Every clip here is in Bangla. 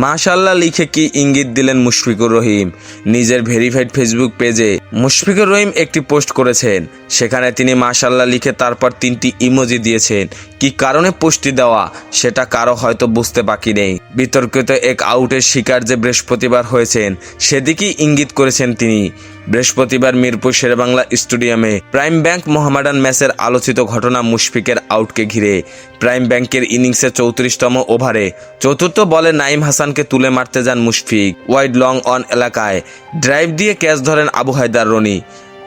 মাশাআল্লাহ লিখে কি ইঙ্গিত দিলেন মুশফিকুর রহিম। নিজের ভেরিফাইড ফেসবুক পেজে মুশফিকুর রহিম একটি পোস্ট করেছেন, সেখানে তিনি মাশাআল্লাহ লিখে তারপর 3টি ইমোজি দিয়েছেন। কি কারণে পোস্টটি দেওয়া সেটা কারো হয়তো বুঝতে বাকি নেই। বিতর্কিত এক আউটের শিকার যে বৃহস্পতিবার হয়েছেন সেদিকেই ইঙ্গিত করেছেন তিনি। বৃহস্পতিবার মিরপুর শেরেবাংলা স্টেডিয়ামে প্রাইম ব্যাংক মোহামেডান ম্যাচের আলোচিত ঘটনা মুশফিকের আউটকে ঘিরে। প্রাইম ব্যাংকের ইনিংসে 34তম ওভারে চতুর্থ বলে নাইম হাসানকে তুলে মারতে যান মুশফিক। ওয়াইড লং অন এলাকায় ড্রাইভ দিয়ে ক্যাচ ধরেন আবু হায়দার রনি।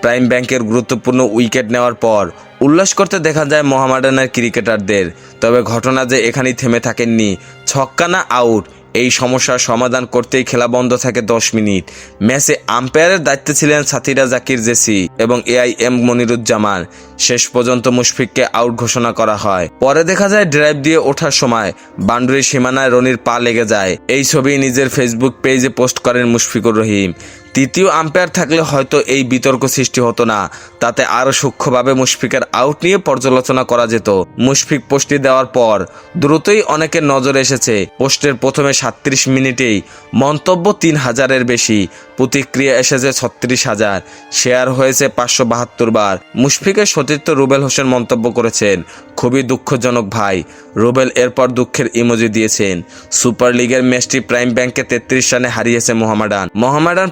প্রাইম ব্যাংকের গুরুত্বপূর্ণ উইকেট নেওয়ার পর উল্লাস করতে দেখা যায় মোহামেডানের ক্রিকেটারদের। তবে ঘটনা যে এখানেই থেমে থাকেননি। ছক্কা না আউট, এই সমস্যার সমাধান করতেই খেলা বন্ধ থাকে 10 মিনিট। ম্যাচে আম্পায়ারের দায়িত্বে ছিলেন সাথীরা জাকির জেসি এবং AIM মনিরুজ্জামান। শেষ পর্যন্ত মুশফিককে আউট ঘোষণা করা হয়। পরে দেখা যায় ড্রাইভ দিয়ে ওঠার সময় বাউন্ডারির সীমানায় রনির পা লেগে যায়। এই ছবি নিজের ফেসবুক পেজে পোস্ট করেন মুশফিকুর রহিম। তৃতীয় আম্পায়ার থাকলে হয়তো এই বিতর্ক সৃষ্টি হতো না, তাতে আরও সূক্ষ্মভাবে মুশফিকের আউট নিয়ে পর্যালোচনা করা যেত। মুশফিক পোস্টটি দেওয়ার পর দ্রুতই অনেকের নজরে এসেছে। পোস্টের প্রথমে 37 মিনিটেই মন্তব্য 3000-এর বেশি, প্রতিক্রিয়া এসেছে 36,000, শেয়ার হয়েছে 572 বার। মুশফিকের সতীর্থ রুবেল হোসেন মন্তব্য করেছেন, খুবই দুঃখজনক ভাই। রুবেল এরপর দুঃখের ইমোজি দিয়েছেন। সুপার লিগের ম্যাচটি প্রাইম ব্যাংকে 33 রানে হারিয়েছে মোহামেডান।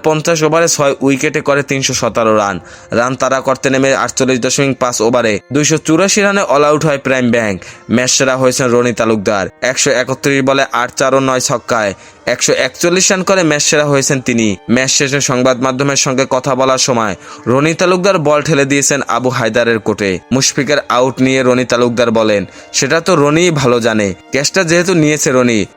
50 ওভারে 6 উইকেটে করে 317 রান। রান তাড়া করতে নেমে 48.5 ওভারে 284 রানে অল আউট হয় প্রাইম ব্যাংক। ম্যাচ সেরা হয়েছেন রনি তালুকদার। 131 বলে 8 4 ও 9 ছক্কায় 141 রান করে ম্যাচ সেরা হয়েছেন তিনি। ম্যাচ শেষে সংবাদ মাধ্যমের সঙ্গে কথা বলার সময় রনি তালুকদার বল ঠেলে দিয়েছেন আবু হায়দারের কোর্টে। মুশফিকের আউট নিয়ে রনি তালুকদার বলেন, সেটা তো রনিই ভালো জানে। ক্যাচটা যেহেতু নিয়েছে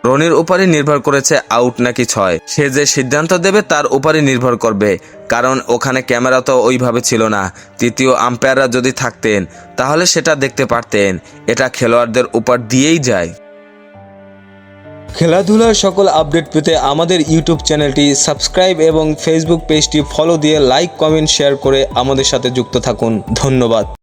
রনির উপরই নির্ভর করেছে আউট নাকি 6। সে যে সিদ্ধান্ত দেবে তার উপরই নির্ভর করবে, কারণ ওখানে ক্যামেরা তো ওইভাবে ছিল না। তৃতীয় আম্পায়াররা যদি থাকতেন তাহলে সেটা দেখতে পারতেন। এটা খেলোয়াড়দের উপর দিয়েই যায়। খেলাধুলার সকল আপডেট পেতে আমাদের ইউটিউব চ্যানেলটি সাবস্ক্রাইব এবং ফেসবুক পেজটি ফলো দিয়ে লাইক, কমেন্ট, শেয়ার করে আমাদের সাথে যুক্ত থাকুন। ধন্যবাদ।